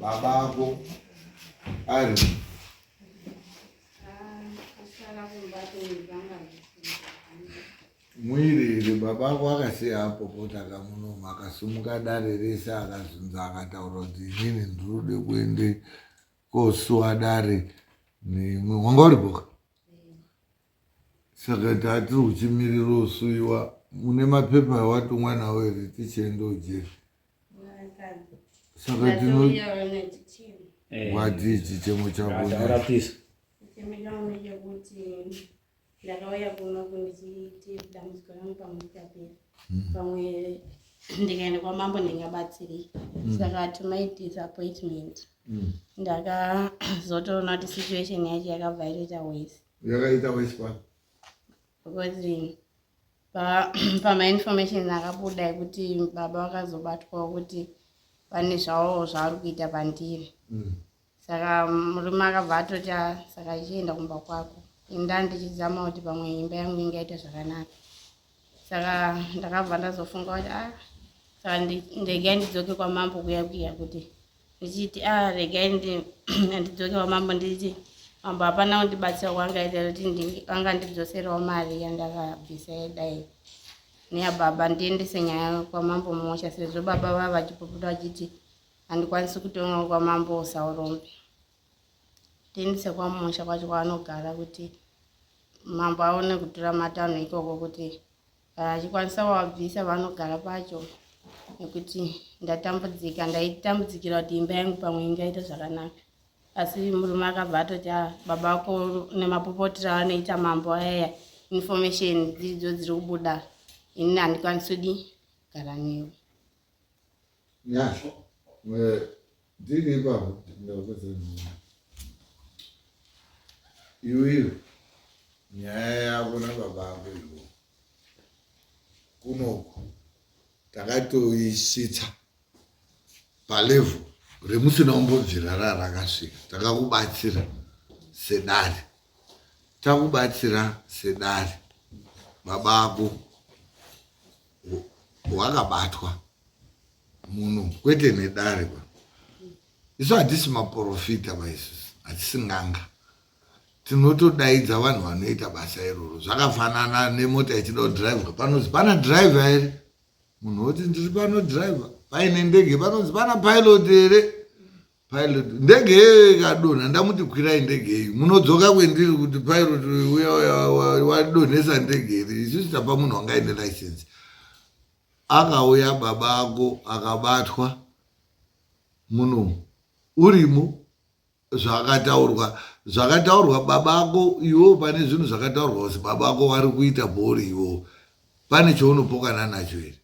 babako ari mwiri babako akasiya apo potaka muno akasumuka dare rese akazunza akataura kuti inini ndiri kuende kosuwa dare nemwe wanga uripoka saka tatiri kuchimirira usuyiwa mune mapepa awatumwa nawo ere tichienda ujeri saka wati chichemo chako ndakauya kuno kundichiite dambudziko rangu pamutapera pamwe ndikaenda kwamambo ndingabatsirei saka tumai disappointment ndakazotoona kuti situation yacho yakabva itoita wese yakaita wese because pamainformation akabuda ekuti baba vakazobatwawo kuti pane zvavo zvaari kuita pandiri saka murume akabva atoti saka ichienda kumba kwako ndichizama kuti pamwe imba yangu ingaita zvakanaka saka ndakabva ndazofunga kuti saka ndegai ndidzoke kwamambo kuya kuti ndichiti regai ndidzoke kwamambo ndichiti mambo hapana kundibatsira kwangaita kuti angandidzoserawo mari yandakabvisa dai neyababa ndiendese nyaya kwamambo musha sezvo baba vava vachipopota vachiti handikwanisi kutonga kwamambo saurombe ndiendese kwamusha kwacho kwaanogara kuti mambo aone kutora matanho ikoko kuti achikwanisa kuvabvisa vanogara pacho nekuti ndatambudzika ndaitambudzikira kuti imba yangu pamwe ingaita zvakanaka asi murume akabva atoti baba vako nemapopotero anoita mambo ayaya information dziridzo dziri kubuda ini handikwanisi kudi gara newe nyasha ndiri ipapo ndakudzana iwe nyaya yako nababa ako ivo kunoku takatoisvitsa palevhu remusina umbobvira rakasvika takakubatsira sedare takubatsira sedare baba ako wakabatwa muno kwete nedare isu hatisi maprofita vaisusu hatisi ng'anga tinotodaidza vanhu vanoita basa iroro zvakafanana nemota ichida kudhiraivwa panonzi pana dhiraivha here munhu woti ndiri pano dhiraivha paine ndege panonzi pana pilot here pilot ndege yeyo ikadonha ndamuti kwirai ndege iyi munodzoka kwendiri kuti pilot wadonhesa ndege iri isusu tapa munhu wanga ine license akauya baba ako akabatwa muno urimo zvakataurwa baba ako iwo pane zvinhu zvakataurwa kuti baba ako vari kuita bhori iwo pane chaunopokana nacho here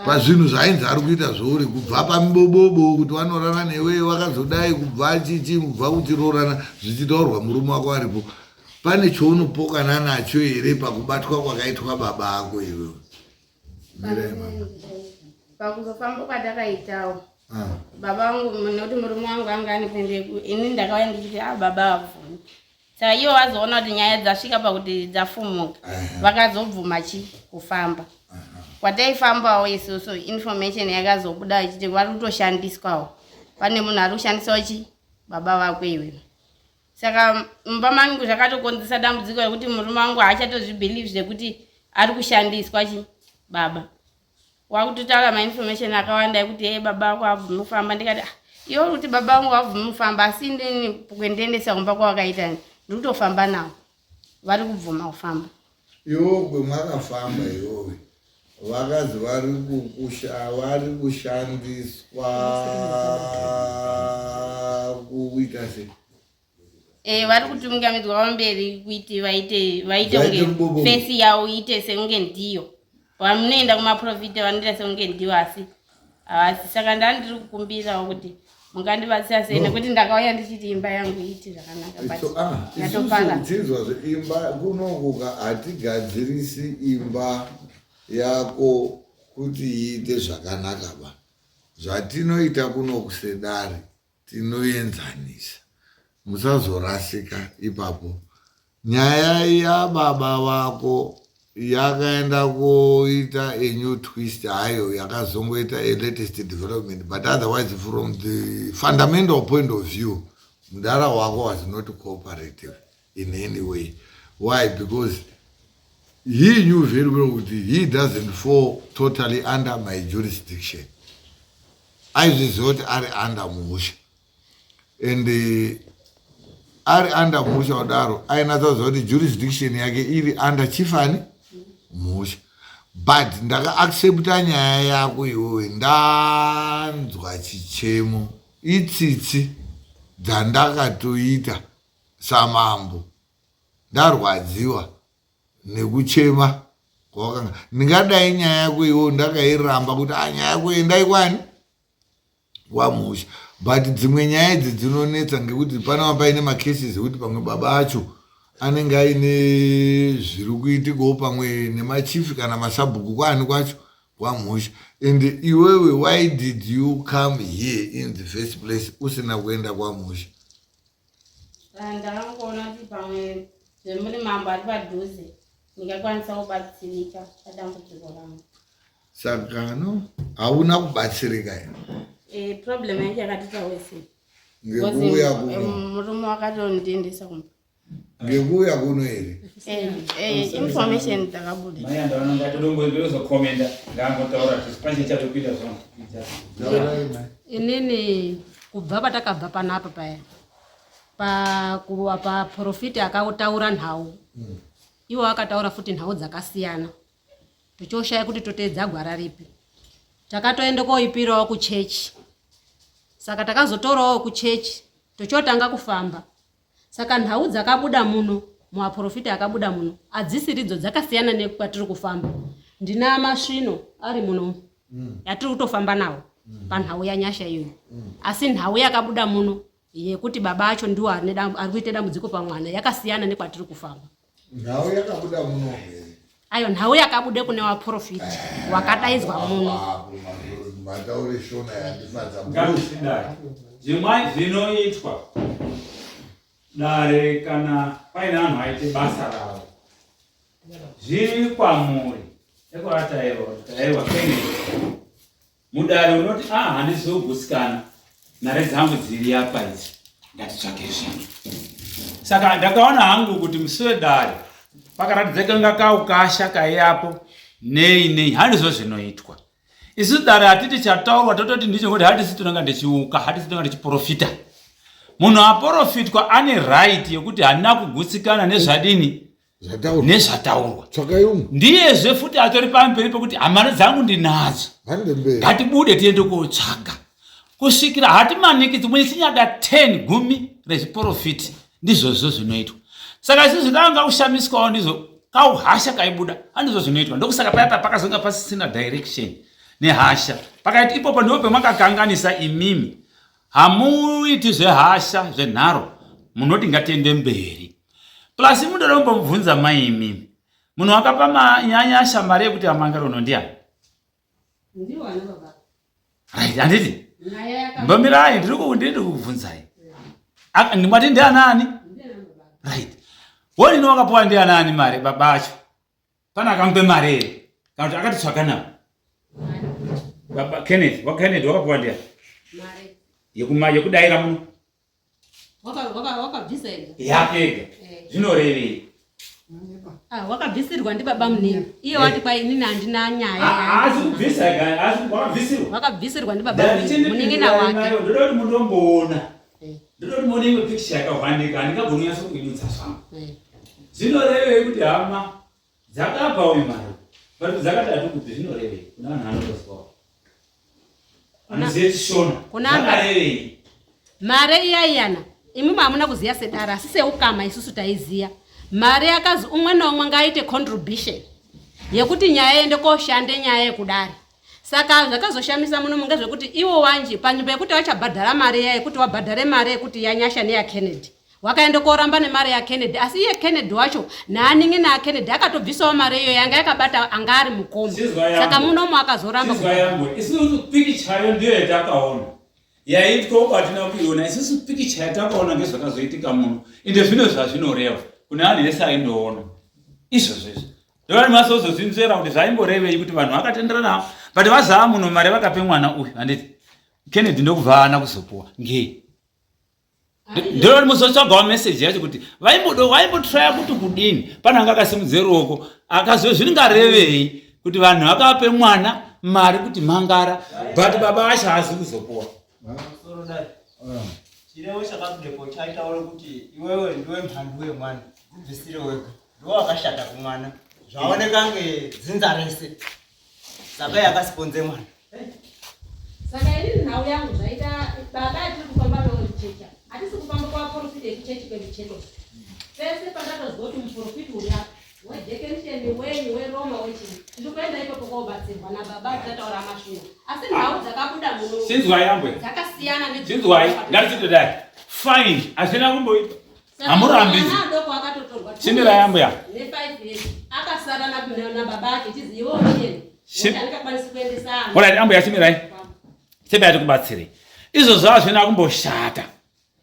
pazvinhu zvainzi ari kuita zvouri kubva pamibobobo kuti vanorana newe vakazodai kubva chichi kubva kuti rorana zvichitaurwa murume wako aripo pane chaunopokana nacho here pakubatwa kwakaitwa baba ako iwewe pakuzofamba kwatakaitawo baba vangu nekuti murume wangu anga anipembeku ini ndakauya ndichiti baba avhumi saka ivo vazoona kuti nyaya dzasvika pakuti dzafumuka vakazobvuma kufamba kwataifambawo isusu information yakazobuda ichiti vari kutoshandiswawo pane munhu ari kushandisawo baba vako iwe saka mumba mangu zvakatokonzesa dambudziko rekuti murume wangu haachatozvibhelieve zvekuti ari kushandiswa baba wakutotaura mainformation akawanda ekuti baba vako avhumi kufamba ndikati iwo kuti baba vangu avhumi kufamba asi ndini kuendiendesa kumba kwavakaita ndiri kutofamba navo vari kubvuma kufamba iwo kwemwakafamba iwowe vakazi vari kushandiswa kuita sei vari kutungamidzwa pamberi kuti vaite unge fesi yavo iite seunge ndiyo vamunoenda kumaprofita vanoita seunge ndiyo asi havasi saka ndandiri kukumbirawo kuti mungandibatsira sei nekuti ndakauya ndichiti imba yangu iiti zvakanaka yatoparatinzwa zveimba kunokuka hatigadzirisi imba yako kuti iite zvakanaka ba zvatinoita kunokusedare tinoenzanisa musazorasika ipapo nyaya yababa vako yakaenda koita a new twist hayo yakazongoita a latest development, but otherwise from the fundamental point of view Mudara wako was not cooperative in any way. Why? Because he knew very well that he doesn't fall totally under my jurisdiction. I resort under Musha. And ari under Musha Odaro, I know the jurisdiction yake ili under Chifani Musha. But ndaga accepta nyaya yako iwewe ndanzwa chichemo itsitsi dzandakatoita samambo ndarwadziwa nekuchema kwakanga ndingadai nyaya yako iwewe ndakairamba kuti nyaya yako endai kwani wamusha. But dzimwe nyaya idzi dzinonetsa ngekuti panapa paine macases ekuti pamwe baba acho anenge aine zviri kuitikawo pamwe nemachifi kana masabhuku kwani kwacho kwamusha. And iwewe, why did you come here in the first place usina kuenda kwamusha? Ndakangoona kuti pamwe zvemuri mambo ari padhuze ndingakwanisa kubatsirika padambudziko rangu. Saka no hauna kubatsirika here. Problem yake yakatita wese. Ngekuya kuno. Murume wakatondendesa kumba. Ngekuya kuno here. Information takabuda. Maya ndaona ngatodongozo komenda ngangotaura tisipanje chatopita zvona. Inini kubva patakabva panapa pa profit akautaura nhau. Iwo akataura futi nhau dzakasiyana. Tichoshaya kuti totedza gwara ripi. Takatoenda koipirawo ku church. Saka takazotorawo ku church tochotanga kufamba. Saka nhau dzakabuda muno muaprofita akabuda muno adzisiridzo dzakasiyana nekwatiri kufamba. Ndina masvino ari muno yatiri kutofamba nawo panhau yanyasha iyo. Asi nhau yakabuda muno yekuti baba acho ndiwo ari kuita dambudziko pamwana yakasiyana nekwatiri kufamba. Nhau yakabuda muno ayo nhau yakabude kune waprofit wakadaizwa muno. Mataure shona yandifadza ngazvidai zvimwe zvinoitwa dare kana paine vanhu vaite basa ravo zviri kwamuri ekwatairwa kene mudare unoti handisi kugusikana nhare dzangu dziri apa idzi ngatitsvake zvinhu. Saka ndakaona hangu kuti musi wedare pakaratidzika nga kaukasha kaiyapo nei handizvo zvinoitwa. Isu dare hatiti chataurwa tototi ndicho kuti hatisi tonanga ndichiuka hatisi tonanga ndichiprofita. Munhu aprofitwa ane right yekuti handina kugusikana nezvadini nezvataurwa. Ndiyezve futi atori pamberi pekuti hamari dzangu ndinadzo ngatibude tiende kotsvaga kusvikira hatimanikidzi mune chinyada 10 gumi rezviprofiti ndizvozvo zvinoitwa. Saka isi zvikanga kushamiswawo ndizvo kauhasha kaibuda handizvo zvinoitwa. Ndokusaka paya pakazonga pasisina direction nehasha pakaiti ipopo ndipo pemakakanganisa imimi. Hamuiti zvehasha zvenharo munoti ngatiende mberi. Plus munombobvunza maimimi munhu wakapa nyanyasha mari yekuti amangarono ndiani? Ndiwo ana baba. Right, handiti? Mbamirai ndiri kukubvunzai. Ndimati ndianani? Right. Woni wakapuwa ndianani mari babacho? Pana akambe mari ere? Kana kuti akatitsvaka nawo? Baba Kenneth wakapuwa ndiani? Mari. Yekudaira muno. Wakabvisa ega. Yake. Zvinorevei. Wakabvisirwa ndi baba munini. Iye wati kwa inini handina nyaya. Asi kubvisa ega, asi wakabvisirwa. Wakabvisirwa ndi baba munini na wake. Ndodoti mundomboona. Ndodoti muone imwe picture yakawandika handingagoni kunyaso kuidutsa zvangu. Zvinorevei kuti hama dzakapawo imari. Vari dzakatatu kuti zvinorevei kuna vanhu vanotozwawo. Anoziye chishona. Zvakarevei. Mare iyayana imimi hamuna kuziya sedara asi seukama isusu taiziya. Mare yakazi umwe naumwe ngaite contribution yekuti nyaya ende koshande nyaya yekudare. Saka zvakazoshamisa muno munge zvekuti iwo wanje panyumba yekuti vachabhadhara mare yaye kuti wabhadhare mare yekuti yanyasha neya Kennedy. Wakaenda koramba nemare ya Kennedy asi iye Kennedy wacho naaningi na Kennedy akatobvisawo mare iyo yanga yakabata anga ari mukoma. Saka muno mwakazoramba yangu isusu pikichayo ndiyo yatakaona. Yaitwa kwatina kuiona isusu pikicha yatakaona ngezvakazoitika muno. Inde zvino zvazvinoreva. Kuna ani yesa aindoona. Izvozvo. ndovani masozozvinzvera kuti zvaimborevei kuti vanhu vakatenderana but vazava muno mari vakape mwana uyu handiti Kennedy ndokubva ana kuzopuwa ngei ndiro muzotsvagawo meseji yacho kuti vaimbotraya kuti kudini pana anga akasimudze ruoko akazozvingarevei kuti vanhu vakape mwana mari kuti mangara but baba vacho haazi kuzopuwa. Chirevo chakabudepo chaitaura kuti iwewe ndiwe mhandu wemwana dzibvisire wega ndiwo wakashata kumwana zvaoneka ngedzinza rese saka yakasiponze mwana. Saka ini nhau yangu zvaita baba tiri kufamba nechecha hatisi kufamba kwaprofita ekuchechi kwemucheto pese pandakazwa kuti muprofita uri apa wedekenisheni wenyu weroma wechii ndiri kuenda ipapo kobatsirwa nababa dzataura mashure asi nhau dzakabuda muno sinzwai yambwe dzakasiyana sinzwai ngatichitodai fine hazvina kumboita hamurambidzi adoko akatotorwa chimira yambwe ne5 years akasara nababa ake tizivo yeni ndikakwanisa kuendesa ana olati ambo yachimirai sebe atikubatsirei izvozvo hazvina kumboshata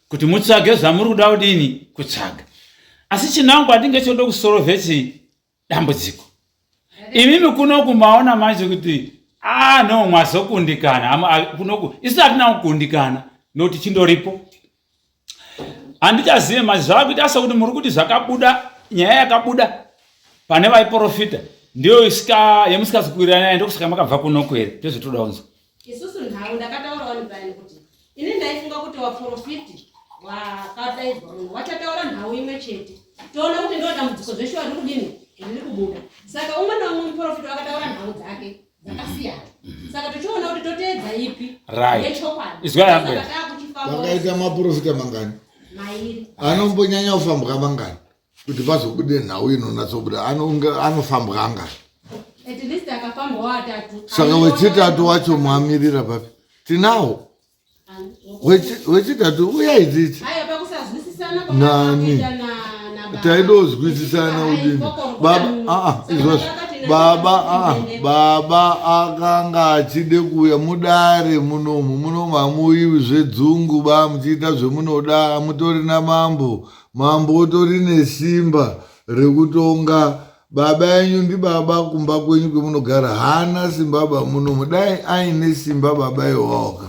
kuti mutsvage zvamuri kuda kudini kutsvaga asi chinangu atinge choda kusorovhe dambudziko imimi kunoku maona manje kuti no mwazokundikana kunoku isi hatina kukundikana nokuti chindoripo handichazive manje zvava kuita sekuti muri kuti zvakabuda nyaya yakabuda pane vaiprofita ndiyo yemusikazikwirana nayo ndokusaka makabva kunoku here ndozvotoda kunzwa isusu nhau ndakataurawo nibani kuti ini ndaifunga kuti waprofiti wakadaidzwa muno wachataura nhau imwe chete toona kuti ndo dambudziko zveshuwa riri kudini riri kubuda saka umwe naumwe muprofita wakataura nhau dzake dzakasiyana saka tochiona kuti toteedza ipi yechokwadi vakaita maprofita mangani mairi anombonyanya kufambwa mangani kuti pazobude nhau inonatsobuda anofambwa angani at least akafambwa watatu saka wechitatu wacho muamirira papi tinawo wechitatu uyaititi haya pakusazwisisana nani taidozwisisana udini baba akanga achide kuuya mudare munomu hamuiwi zvedzungu muchiita zvemunoda mutori namambo utori nesimba rekutonga baba yenyu ndibaba kumba kwenyu kwemunogara hana simba baba munomu dai aine simba baba iwaoka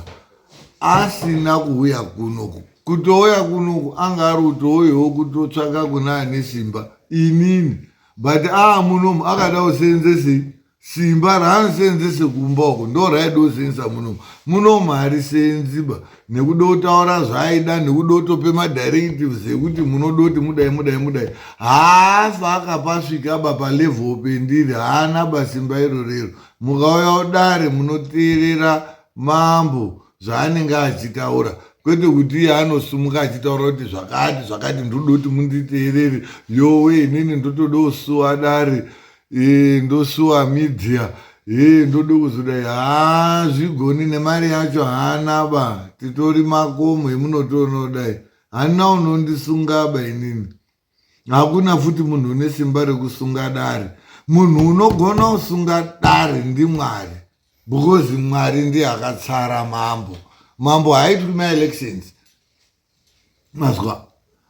asina kuuya kunoku kutouya kunoku anga ari kutouyawo kutotsvaka kuna ane simba inini but munomu akada kuseenzese simba raanoseenzese kumba uko ndo raida kuseenzesa munomu harisenziba nekuda kutaura zvaaida nekuda kutope madirectives ekuti munoda kuti mudai haafa akapasvikaba palevhel pendiri haana basimba irorero mukauya udare munoteerera mambo zvaanenge achitaura kwete kuti iye anosumuka achitaura kuti zvakati ndoda kuti munditeerere yowe inini ndotoda kusuwa dare ndosuwa media ndoda kuzodai zvigoni nemari yacho haanaba titori makomo emunotoonodai hanina unondisungaba inini hakuna futi munhu une simba rekusunga dare munhu unogona kusunga dare ndimwari because mwari ndiye akatsara mambo haitwi maelections mazwa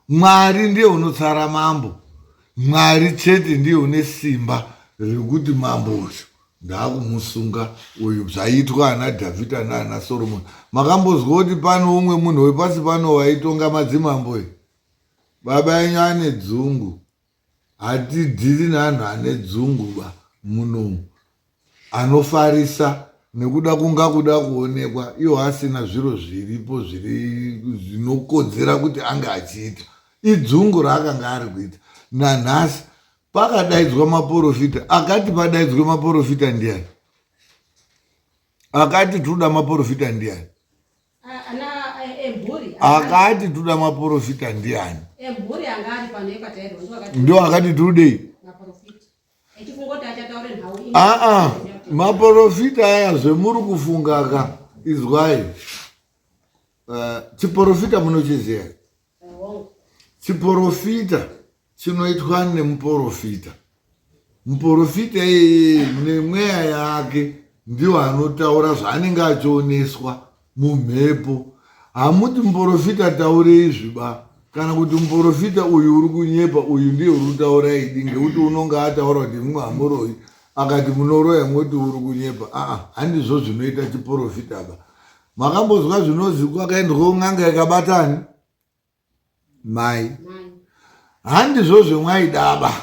mwari ndiye unotsara mambo mwari chete ndiye une simba rekuti mambo uyu ndakumusunga uyu zvaitwa ana dhavhidha naana soromoni makambozwa kuti pano umwe munhu wepasi pano waitonga madzimambo baba yenyu ane dzungu hatidhiri nanhu ane dzungu munomu anofarisa nekuda kunga kuda kuonekwa iwo asina zviro zviripo zvinokodzera kuti ange achiita idzungu raakanga ari kuita nanhasi pakadaidzwa maprofita akati padaidzwe maprofita ndiani akati toda maprofita ndiani akati toda maprofita ndiani ndo akati tudei maprofita aya zvemuri kufungaka izwai chiprofita munochiziva chiprofita chinoitwa nemuprofita muprofita nemweya yake ndiwo anotaura zvaanenge achioneswa mumhepo hamuti muprofita taure izvi kana kuti muprofita uyu uri kunyepa uyu ndiye uri kutaura idi ngekuti unonga ataura kuti mumwe hamuroi akati munoroya mwoti uri kunyepa. Handizvo zvinoita chiprofita ba. Makambozwa zvinozwi kwakaendwa n'anga yakabatani mai. Handizvo zvamwaida ba.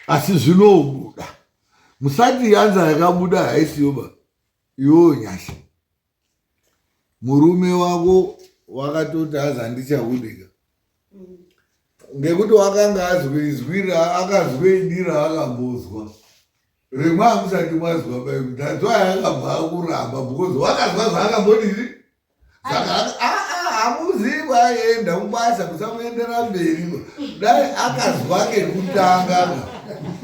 Asi zvinobuda. Musati yanza yakabuda haisiyo ba. Iwo nyasha. Murume wako wakatoti hazandichahudika. Ngekuti wakanga azwira akazwedira akambozwa. Rimwe hamusati mwazwa bai. That's why akabva kuramba because wakazwa zvaakambodiri. Saka hamuzivi aenda mubasa musamuendera mberi. Dai akazwa kekutanga.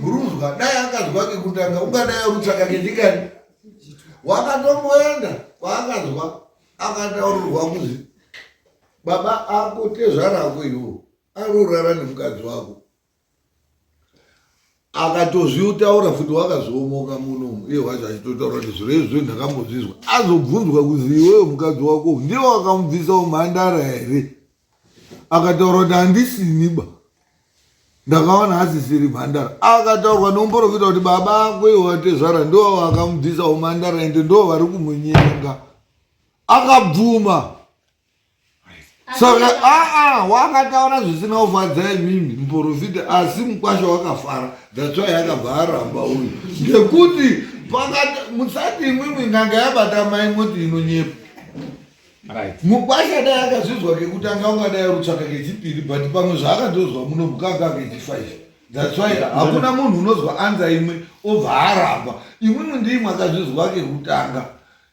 Muruzwa dai akazwa kekutanga ungadai rutsvaka kendikani. Wakatomboenda kwaakazwa akataurirwa kuzi baba ako tezvara ako iwo arorara nemukadzi wako. Akatozvitaura futi wakazoomoka munomu iye wacho achitotaura kuti zviro izvo ndakambozvizwa. Azobvunzwa kuzi iwewe mukadzi wako ndiye wakamubvisa umhandara here? Akataura kuti handisini ba, ndakaona asisiri mhandara. Akataurwa nomuprofita kuti baba ako iwe watezvara ndo wakamubvisa umhandara ende ndo vari kumunyenga. Akabvuma. Saka wakataura zvisina kufadza imimi muprofita asi mukwasha wakafara. That's why akabva aramba uyu. Ngekuti musati imwimwi n'anga yabata mai moti inonyepa. Mukwasha dai akazvizwa kekutanga ungadai rutsvaka kechipiri but pamwe zvaakatozwa muno mukaka kechifaizha. That's why hakuna munhu unozwa anza imwe obva aramba. Imwimwi ndimwe akazvizwa kekutanga.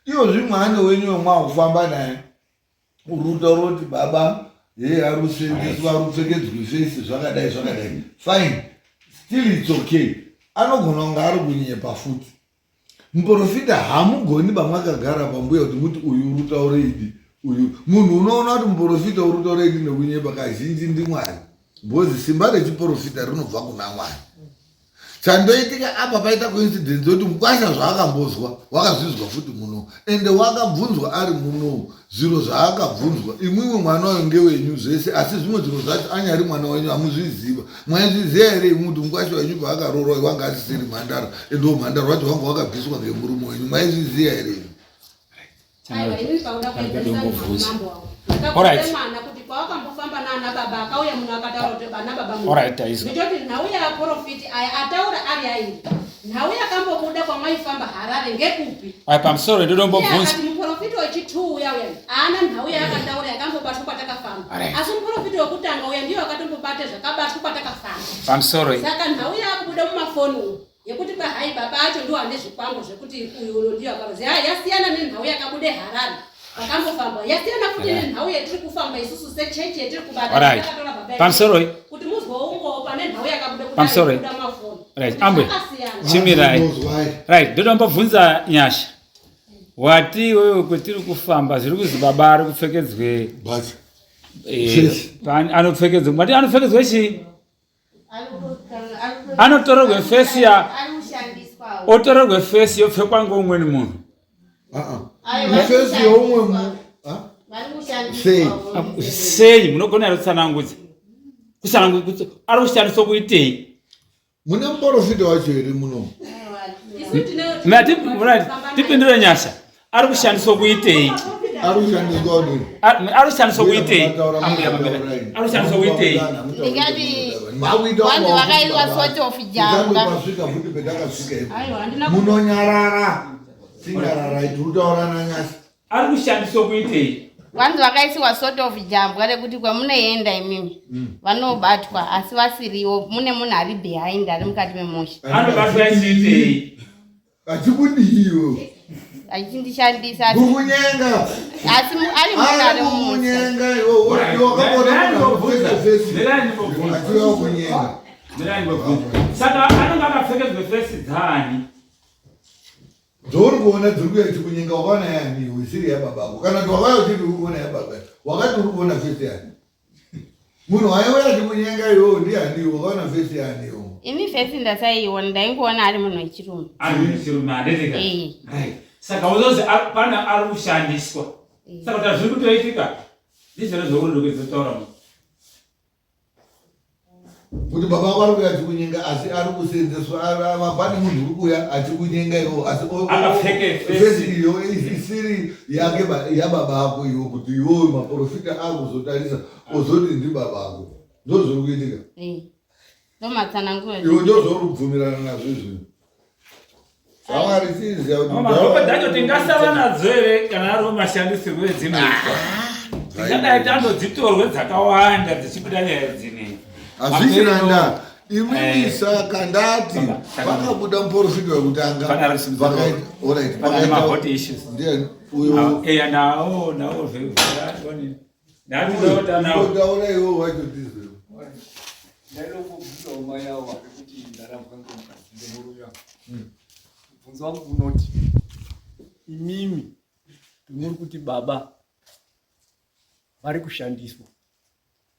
Iyo zvimwana wenyu mwakufamba naye. Uruta roti baba arusengezwa arupfekedzwe fesi zvakadai. Fine. Still it's okay. Anogona kunga ari kunyepa futi. Muprofita hamugoni bamwakagara pambuya kuti muti uyu urutaure idi. Uyu munhu unoona kuti muprofita urutaure idi nekunyepa kazhinji ndiMwari. Because simba rechiprofita rinobva kuna Mwari. Chandoitika apa paita coincidence kuti mukwasha zvaakambozwa wakazvizwa futi muno ende wakabvunzwa ari muno zviro zvaakabvunzwa imwimwe mwana wayo ngewenyu zvese asi zvimwe zviro zvacho anyari mwana wenyu hamuzviziva. Mwaizviziva here imwe kuti mukwasha wenyu paakarorwa wanga asisiri mhandara ende mhandara wacho wanga wakabviswa ngemurume wenyu. Mwaizviziva here? Kwakambofamba nana baba akauya munhu akataura kuti bana baba nditoti nhau yaprofiti aya ataura ari airi. Nhau yakambobuda kwamaifamba Harare ngekupi? Pamusoro ndombobvunza. Muprofiti wechi2 uya haana nhau yaakataura yakambobatwa kwatakafamba. Asi muprofiti wekutanga uya ndiyo akatombobata zvakabatwa kwatakafamba. Pamusoro. Saka nhau yakubuda mumafoni yekuti hai baba acho ndiwo ane zvikwango zvekuti uyu ndiyo akarozi yasiyana nenhau yakabude Harare. Akambofamba yasiyana futi nenhau yetiri kufamba isusu sechechi yetiri kubata yakatora baba. Pamusoro kuti muzvoungo pane nhau yakabuda kuda mafoni. Right, Ambwe. Chimirai. Right, ndombobvunza Nyasha. Wati wewe kwetiri kufamba zviri kuzi baba ari kupfekedzwe basi. Anopfekedzwe. Mati anopfekedzwe chi? Anotorerwe fesi ya otorerwe fesi yopfekwa ngoumweni munhu. Fesi youmwe munhu. Sei munogona here kutsanangudza? Kutsanangudza ari kushandiswa kuitei? Mune muprofita wacho here muno? Tipindure Nyasha. Ari kushandiswa kuitei? Ari kushandiswa kudini? Ari kushandiswa kuitei? Ari kushandiswa kuitei? Ndingati vanhu vakaitwa sort of jamba. Munonyarara. Singarara itutaura naNyasha. Ari kushandiswa kuitei? Vanhu vakaisiwa sort of jambwa rekuti kwamunoenda imimi vanobatwa asi vasiriwo mune munhu ari behind ari mukati memusha. Anobatwa achiitei? Achikudiyo. Achindishandisa kukunyenga. Asi ari munhu ari kukunyenga iwo wakabona munhu fesi. Atiwa kunyenga. Saka anonga akapfekedzwe fesi dzani? Dzori kuona dziri kuya chikunyenga wakaona yani wisiri yababako kana kuti wakayo kuti uri kuona yababa wakati uri kuona fesi yani munhu waiuya chikunyenga iwo ndiani wakaona fesi yani iwo ini fesi ndasaiona ndaingoona ari munhu wechirume adeteka saka uzozi pana ari kushandiswa saka kuti zviri kutoitika ndizvona zvouri kuzotaura munhu kuti baba vako ari kuya achikunyenga asi ari kuseenzeswa pane munhu uri kuya achikunyenga iwo asi fesi iyo isiri yake yababa ako iwo kuti iwoyo maprofita akuzotarisa ozoti ndi baba ako ndozviri kuitika ndomatsananguiwo ndozvori kubvumirana nazvo izvino amarisiziya dacho tingasava nadzo here kana ariwo mashandisirwo edzinoitwa tingadai tandodzitorwe dzakawanda dzichibuda nyaya dzine hazvichinanda imweni saka ndati vakabuda muprofita wekutanga nawo iwo wachotizwe mubvunzo wangu unoti imimi ndimuri kuti baba vari kushandiswa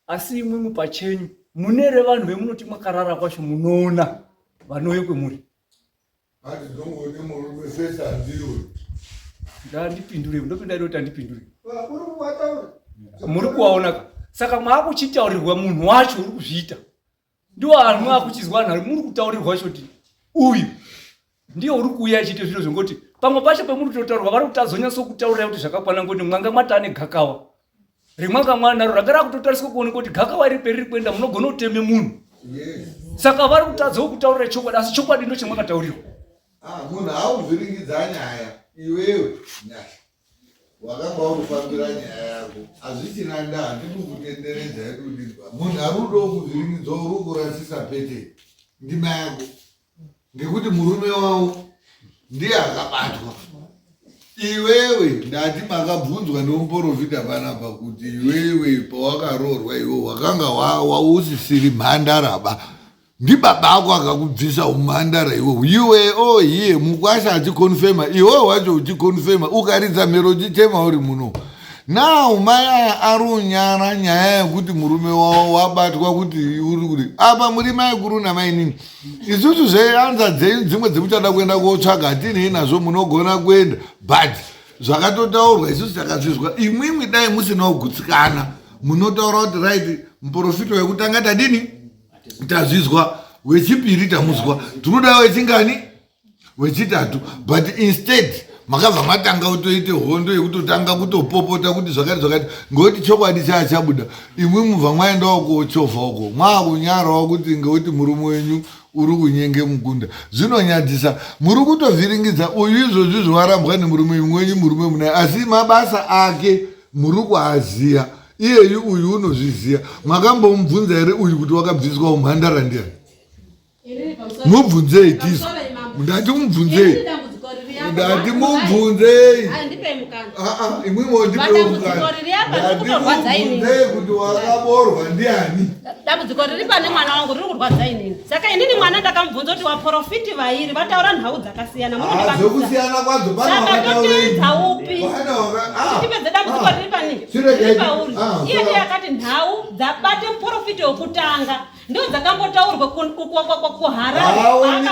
asi imwimwi pachenyu munere vanhu vemunoti mwakarara kwacho munoona vanouye kwemuri ndandipindure ndopinda kuti andipindure muri kuvaona saka maakuchitaurirwa munhu wacho uri kuzviita ndiwo anhu mwakuchizwa nhari muri kutaurirwa choti uyu ndiyo uri kuuya achiite zviro zvongoti pamwe pacho pemuri kutotaurirwa vari kuti azonyatsokutaurira kuti zvakakwana ngoti mwanga mwata ane gakawa rimwanga mwanaro ranga rakutotariswa kuona kuti gakawa iri periri kuenda munogona kuteme munhu saka vari kutadzawo kutaurira chokwadi asi chokwadi ndo chemwakataurirwa munhu hauvhiringidza nyaya iwewe wakanga urikufambira nyaya yako hazvichina nda handidi kutenderedza yekudidwa munhu ari kudo kuvhiringidzwa uri kurasisa pete ndima yako ngekuti murume wavo ndiye akabatwa iwewe ndati makabvunzwa nemuprofita panapa kuti iwewe pawakaroorwa iwe wakanga wausisiri mhandaraba ndibaba ako akakubvisa umhandara iwe iye mukwasha achikonfema iwe wacho uchikonfema ukaridza mhero uchitema uri muno now maya ari unyara nyaya yekuti murume wavo wabatwa kuti uri kuti apa muri mai kuru namai nini isusu zveanza dzenyu dzimwe dzemuchada kuenda kotsvaga hatinei nazvo munogona kuenda but zvakatotaurwa isusu takazvizwa imwimwi dai musina kugutsikana munotaura kuti right muprofita wekutanga tadini tazvizwa wechipiri tamuzwa tinoda wechingani wechitatu but instead makabva matanga kutoite hondo yekutotanga kutopopota kuti zvakati ngekuti chokwadi chachabuda imwe mubva mwaendawo kochovha uko mwakunyarawo kuti ngekuti murume wenyu uri kunyenge mukunda zvinonyadzisa muri kutovhiringidza uyu izvozvi zvowarambwa nemurume mwenyu murume munaye asi mabasa ake muri kuaziya iyeyu uyu unozviziya mwakambomubvunza here uyu kuti wakabviswa umhandara ndiani mubvunzei tisu ndati mubvunzei ndati mubvunzei imwimwe ndipewo mukana ndati mubvunzei kuti wakaborwa ndiani dambudziko riri pane mwana wangu riri kurwadza inini saka inini mwana ndakamubvunza kuti vaprofiti vairi vataura nhau dzakasiyana zvekusiyana kwadzo panavatotiridza upi tipedze dambudziko riri pani pauri iye ndiye akati nhau dzabate muprofiti wekutanga ndo dzakambotaurwa kuhararemwana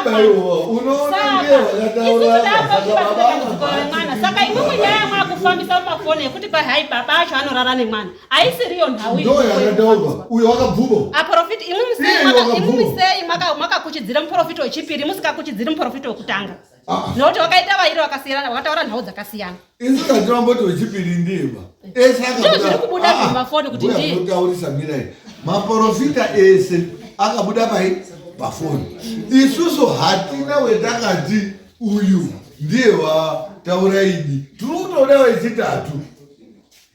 saka imwimwe nyaya mwakufambisa mumafoni ekuti kwahai baba acho anorara nemwana haisiriyo nhau uyo wakabvuma aprofiti imwimwi sei mwakakuchidzira muprofiti wechipiri musikakuchidziri muprofiti wekutanga nokuti wakaita vairi vakasiyana vakataura nhau dzakasiyana isikatiamboti wechipiri ndiva zviri kubuda pamafoni kuti nditaurisa mirai maprofita ese akabuda pai pafoni isusu hatina wetakati uyu ndiye watauraini tiri kutoda wechitatu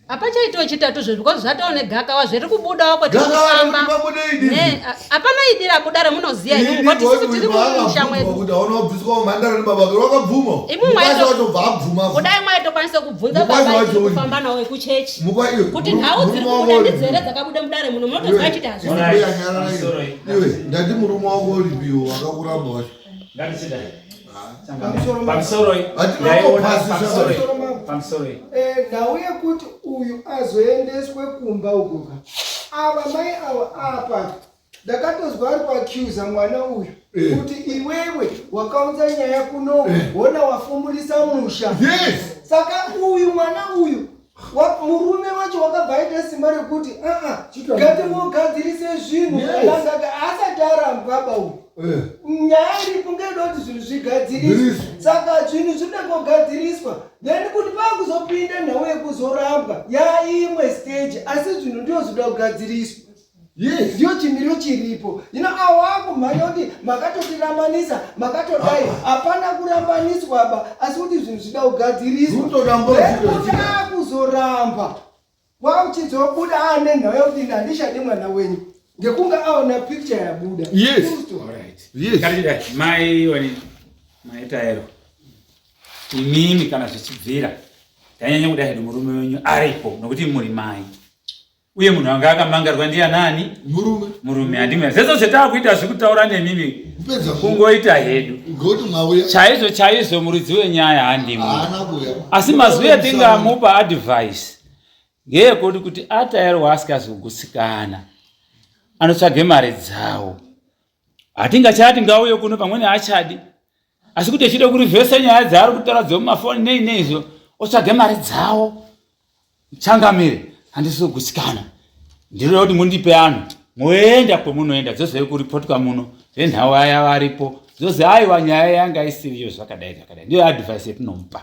apachaitiwe chitatu zvezvo because zvataone gakawa zviri kubudawo kwatikufamba hapana idi rabuda remunoziya imutisi tiri mumusha mwedu kuti aunobviswa umhandara nebaba vake wakabvuma kudai mwaitokwanisa kubvunza baba kufamba nawo ekuchechi kuti nhau dziri kubuda ndidzere dzakabuda mudare muno munotoziva chiti iwe ndati murume wako uripiwo wakakuramba wacho ndauye kuti uyu azoendeswe kumba uguka ava mai ava apa ndakatozwa ari kuacuza mwana uyu kuti iwewe wakaunza nyaya kuno wona wafumurisa musha saka uyu mwana uyu murume wacho wakabva aita simba kuti ngatimugadzirise zvinhu asati aramba baba uyu nyaya iripo ngeyekuti zvinhu zvigadziriswe saka zvinhu zvinoda kugadziriswa then kuti pakuzopinda nhau yekuzoramba yaimwe stage asi zvinhu ndio zvinoda kugadziriswa ndio chimiro chiripo avo akumhanya kuti makatotirambanisa makatodai hapana kurambaniswa ba asi kuti zvinhu zvinoda kugadziriswa kuti akuzoramba wauchizobuda ane nhau yekuti ndandishade mwana wenyu ngekunge aona picture yabuda. Yes. Yes. Mai Taero. Imimi kana zvichibvira. Tanyanya kuda hedu murume wenyu aripo nokuti muri mai. Uye munhu anga akamangarwa ndiya nani? Murume andime. Zezo zetakuita zvekutaura nemimi. Kungoita hedu. Ngoti mwauya. Chaizvo muridzi wenyaya handimo. Asi mazwi atingamupa advice. Ngeyekuti kuti Ataero asikazogusikana. Anotsvage mari dzawo. Hatingachati ngauye kuno pamweni achadi. Asi kuti echide kurivhesa nyaya dzari kutaura dzomafoni nei izvo otsvage mari dzawo. Changamire handizogusikana. Ndinoda kuti mundipe anhu. Moenda kwemunoenda dzose kuripotka muno. Venhau aya varipo. Dzose aiwa nyaya yanga isiriyo zvakadai. Ndiyo advice yetinomupa.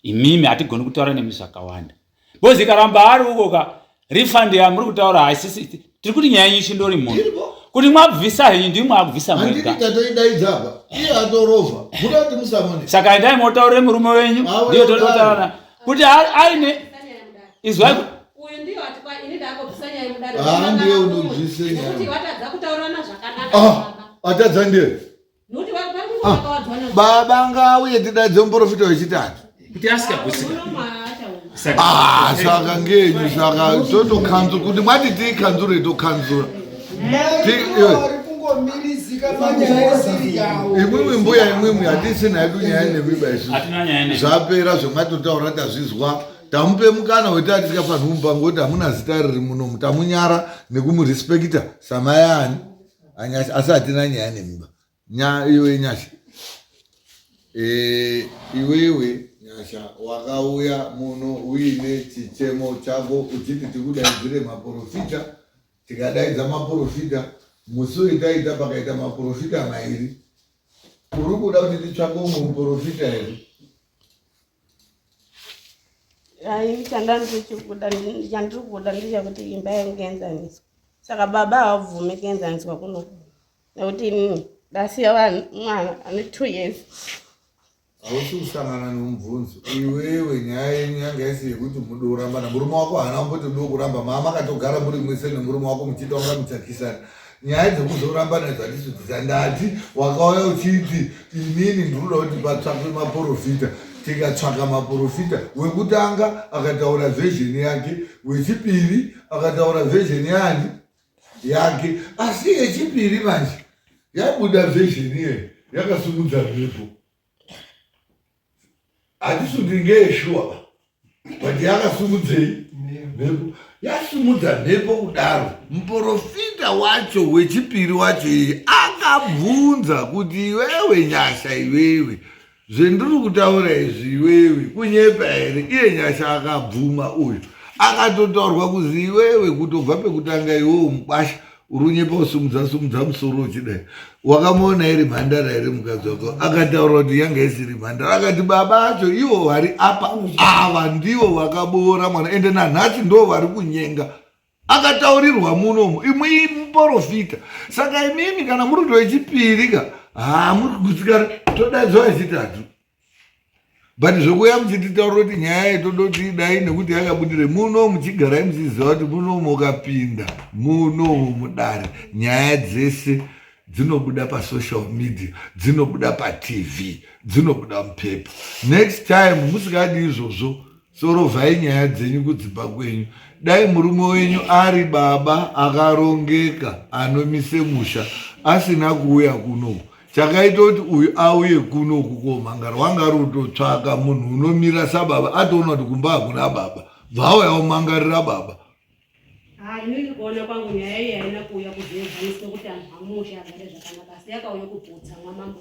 Imimi hatigoni kutaura nemi zvakawanda. Bozi karamba ari uko refund yamuri kutaura haisisi tiri kuti nyaya yenyu chindori munhu kuti mwabvisa henyu ndimwe mwabvisa mwega nditatoidaidza apa iye atorova kuda kuti musamone saka endai motaurire murume wenyu ndiyo todotaurana kuti aine izwai uyu ndiyo atipa ini ndakobvisa nyaya yemudare ndiye unobvise nyaya kuti watadza kutaurana zvakanaka atadza ndiye nokuti vakawadzwana baba ngauye tidadze muprofita wechitatu kuti asikagusika saka ngenyu saka totokhanzura kuti mwati tikhanzure tokhanzura imwimwi mbuya imwimwi hatisina yedu nyaya nemiba isu zvapera zvemwatotaura tazvizwa tamupe mukana wekuti atisingafanirwi kumupa ngekuti hamuna zita riri munomu tamunyara nekumurespekita samayani asi hatina nyaya nemimba iwe nyasha iwewe nyasha wakauya muno uine chichemo chako uchiti tikudaidzire maprofita tikadaidza maprofita musi itaita pakaita maprofita mairi uri kuda kuti titsvake umwe muprofita here chandiri kuda ndechekuti imba yangu enzaniso saka baba havabvumi kuenzaniswa kuno nekuti ndasiya mwana ane 2 years hausi kusangana nomubvunzo iwewe nyaya yenyu yanga isi yekuti mudo kurambana murume wako haana kumboti do kuramba mama akatogara muri mwese nemurume wako muchitaura muchakisana nyaya dzekuzorambana dzandisi dzandati wakauya uchiti inini ndinoda kuti patsvakwe maprofita tikatsvaka maprofita wekutanga akataura vhezheni yake wechipiri akataura vhezheni yake asi yechipiri manje yabuda vhezheni ye yakasumudza mhepo hatisi kuti ngeyeshuwa but yakasumudzei mhepo yasumudza mhepo kudaro muprofita wacho wechipiri wacho iyi akabvunza kuti iwewe nyasha iwewe zvendiri kutaura izvi iwewe kunyepa here iye nyasha akabvuma uyu akatotaurwa kuzi iwewe kutobva pekutanga iwewe mukwasha uri unyepa usumudza musoro uchidai wakamuona here mhandara here mukadzi wako akataura kuti yanga isiri mhandara akati baba acho ivo vari apa ava ndivo vakaboora mwana ende nanhasi ndo vari kunyenga akataurirwa munomu imwe muprofita saka imimi kana muri kuto wechipiri ka muri kugutsikana todaidzwa wechitatu but zvokuya muchititaura kuti nyaya yetodoti idai nekuti yakabudire muno muchigarai muchiziva kuti munomu ukapinda munomu mudare nyaya dzese dzinobuda pasocial media dzinobuda patv dzinobuda mupepa next time musikadi izvozvo sorovhai nyaya dzenyu kudzimba kwenyu dai murume wenyu ari baba akarongeka anomise musha asina kuuya kunoku chakaita kuti uyu auye kuno kukomangara wanga rutotsvaka munhu unomira sababa atoona kuti kumba hakuna baba bvauya umangarira baba inini kuona kwangu nyaya iyi haina kuuya kuzoenzanisa kuti anhu amusha agare zvakanaka asi yakauya kuputsa mwamambo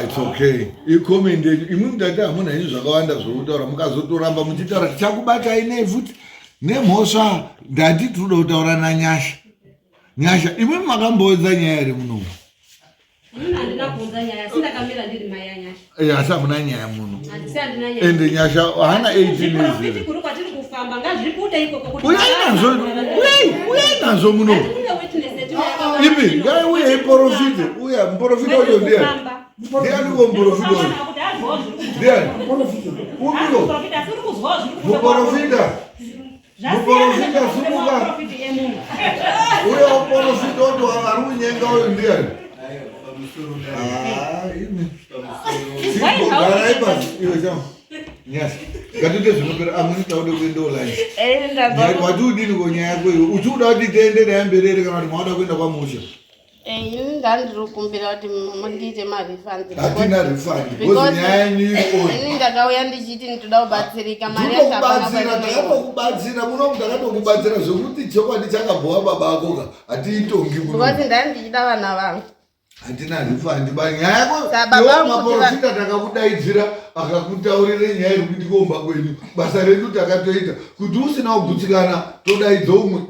it's okay ikomende imwe mutati hamuna ini zvakawanda zvokutaura mukazotoramba muchitaura tichakubatai nei futi nemhosva ndati tinoda kutaura nanyasha. Nyasha imwe makamboedza nyaya ere muno? Handina kuunza nyaya, sindakamira ndiri mai yaNyasha. Asi hamuna nyaya muno. Handisi handina nyaya. Ende Nyasha hana 18 years. Profiti kuri kwatiri kufamba ngazviri kuita ikoko kuti. Uyai nazo muno. Ipi, ngai uye profiti. Uya mprofiti wacho ndiye. Ndiani ko mprofiti wacho? Ndiani? Umiko. Muprofita. Muprofita sumuka. Uya mprofiti wacho arunyenga uyo ndiani? Ngatite zvinopera amweni taude kuenda online. Watudini konyaya yako iyo? Uchiuda kuti tiende naye mberi kana kuti mauda kuenda kwamusha? Ndandikumbira kuti mundiite marefund. Hatina refund. Because nyaya yenyu iko. Ndakauya ndichiti ndinoda kubatsirika mari ndakakubatsira muno ndakatokubatsira zvokuti chokwadi chakabhowa baba ako hatiitongi muno. Because ndandichida vana vangu. Hatina refund bani nyaya yako maprofita takakudaidzira akakutaurire nyaya iri kuti kuomba kwenyu basa redu takatoita kuti usina kugutsikana todaidza umwe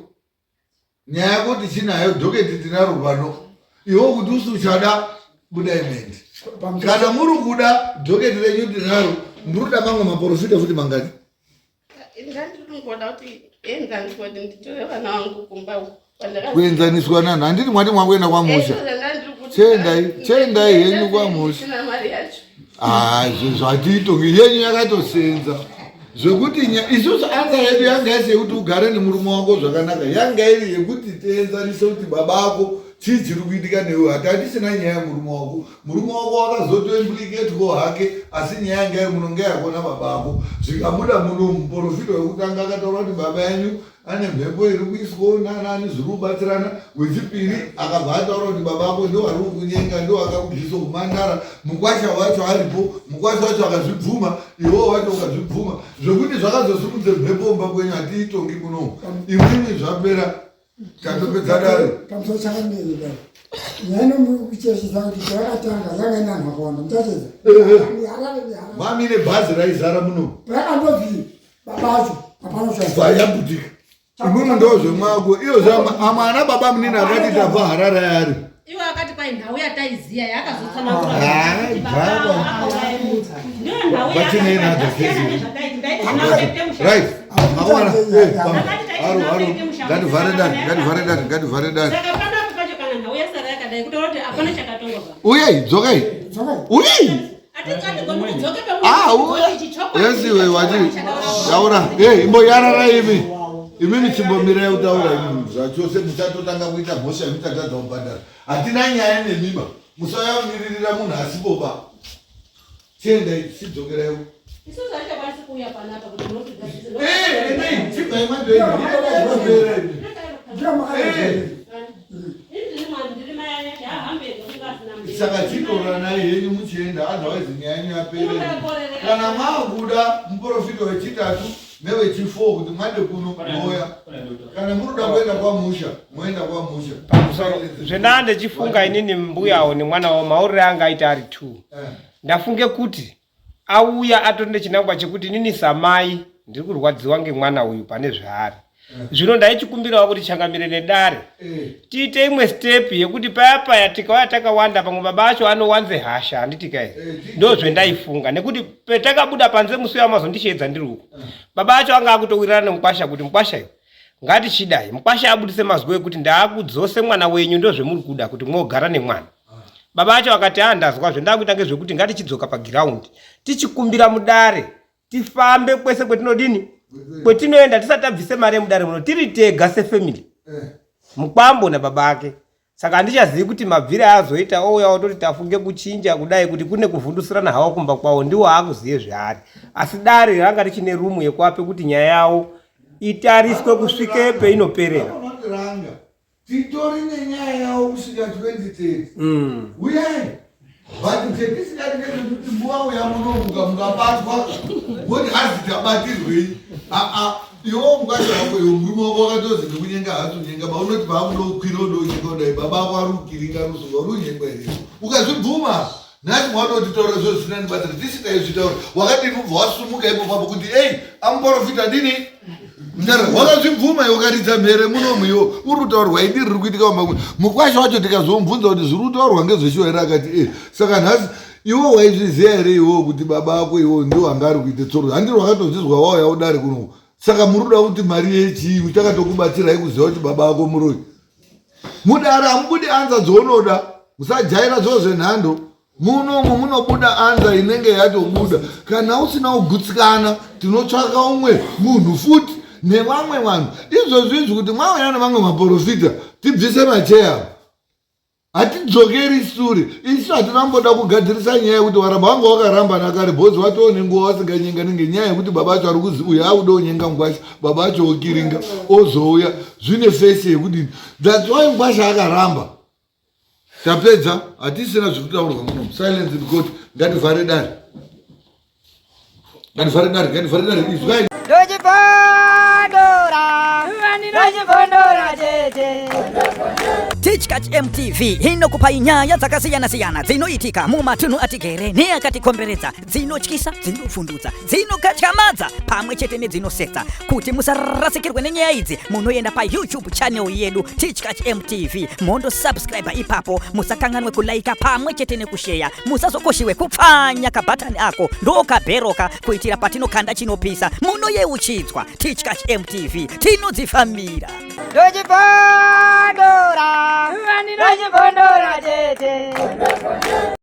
nyaya yako tichinayo dhoketi tinaro pano iwo kuti usichada budaimendi kana muri kuda dhoketi renyu tinaro muruda mamwe maprofita futi mangati ndandiringoda kuti enzandikoti nditore vana vangu kumba kuenzaniswa nani handiti mwati mwakuenda kwamusha chendai yenyu kwamusha zvatiitongi yenyu yakatosenza zvekuti isusu anza yedu yanga yese yekuti ugare nemurume wako zvakanaka yanga iri yekuti tienzanise kuti baba ako chii chiri kuitika newe hatatisina nyaya murume wako wakazotoimbuliketwo hake asi nyaya yanga iri muno ngeyakona baba ako zvikabuda muno muprofita wekutanga akataura kuti baba yenyu ane mhepo iri kuiswawo nanani zviri kubatsirana. Wechipiri akabva ataura kuti baba ako ndo ari kunyenga ndo akakubvisa kumandara mukwasha wacho aripo mukwasha wacho akazvibvuma iwo wacho ukazvibvuma zvokuti zvakazosimudze mhepo mba kwenyu hatiitongi kuno imwini zvapera tatopedza dare pamusoro chakanei nyano mukucheshesa kuti chakatanga yanga inanhakawana mutacheza mami nebhazi raizara muno rakandobvii baba acho hapanoshasa yambutika imwimwe ndo zvemwako iyo zvamwana baba munini akati tabva harara yari iwe akati kwai nhau yataiziya yakazotsanakura uyai dzokai uyai yesiwe wati taura imboyarara imi chimbomirai kutaura imi zvachose muchatotanga kuita mhosva muchatadza kubhadhara hatina nyaya nemimba musayamiririra munhu asipoba chiendai chidzokerai chibvai saka chitora naye yenyu muchienda otherwise nyaya yenyu yapere kana maakuda muprofita wechitatu newechi4 kuti mwade kuno moya kana muruda kuenda kwamusha moenda kwamusha zvenande chifunga inini mbuyawo nemwana wa maurire anga aita ari 2 ndafunge kuti auya atonde chinangwa chekuti nini samai ndiri kurwadziwa ngemwana uyu pane zvaari zvino ndaichikumbirawo kuti changamire nedare tiite imwe step yekuti paya tikauya takawanda pamwe baba acho anowanze hasha handitika ere ndo zvendaifunga nekuti petakabuda panze musi wamazondisheedza ndiri uko baba acho anga akutowirirana nemukwasha kuti mukwasha iwe ngatichidai mukwasha abudise mazwi ekuti ndaakudzose mwana wenyu ndo zvemuri kuda kuti mwogara nemwana baba acho akati ndazwa zvendakuita ngezvekuti ngatichidzoka pagiraundi tichikumbira mudare tifambe kwese kwetinodini kwetinoenda tisati tabvise mari yemudare muno tiri tega sefamily mukwambo nababa ake saka handichazivi kuti mabvire azoita ouya ototi tafunge kuchinja kudai kuti kune kuvhundusirana hawo kumba kwawo ndiwo aakuziye zvaari asi dare ranga richine rumu yekuape kuti nyaya yawo itariswe kusvike peinoperera titori nenyaya yawo kusvika 2030 uyai but tisikati ngezvekuti mbuwa uya munomuka mukabatwa kuti hazitabatirwei iwo mukasha wako iwo murume wako wakatozi nekunyenga hatunyenga baunoti baakunokwira unonyenga udai baba ako ari kukiringa rusunga runyenga here ukazvibvuma nhati mwanotitaura zvo zvinanibatsira tisikaizvitaura wakadini ubva wasumuka ipo papo kuti ei amuprofita dini wakazvibvuma ukaridza mhere munomu iwo uri kutaurwa idi riri kuitika mukwasha wacho tikazomubvunza kuti zviri kutaurwa ngezveshiwa here akati saka nhasi iwo waizviziva here iwo kuti baba ako iwo ndio anga ari kuite tsoro handiri wakatozvizwa wauya udare kuno saka muri kuda kuti mari yechiyungu takatokubatsirai kuziva kuti baba ako muroi mudare hamubudi anza dzounoda musajaira zvoo zvenhando munomu munobuda anza inenge yatobuda kana usina kugutsikana tinotsvaka umwe munhu futi nevamwe vanhu izvozvo izvi kuti mwauya nevamwe maprofita tibvise macheya hatidzokeri sure isu hatinamboda kugadzirisa nyaya yekuti waramba wanga wakaramba nakare bhozi watoo nenguva wasinganyenga ngenyaya yekuti baba acho ari kuzi uyu auda onyenga ngwasha baba acho okiringa ozouya zvine fesi yekudini that's why ngwasha akaramba tapedza hatisina zviri kutaurwa muno silence in court ngativhare dare izwai Teachcatch MTV inokupa nyaya dzakasiyana-siyana dzinoitika mumatunhu atigere neakatikomberedza dzinotyisa dzinofundudza dzinokatyamadza pamwe chete nedzinosetsa kuti musarasikirwe nenyaya idzi munoenda paYouTube channel yedu Teachcatch MTV mondosubscribe ipapo musakanganwe kulaika pamwe chete nekusheya musazokoshiwe kupfanya kabhatani ako ndokabheroka kuitira patinokanda chinopisa munoyeuchidzwa Teachcatch MTV tinodzifamira Dojipandora, tete.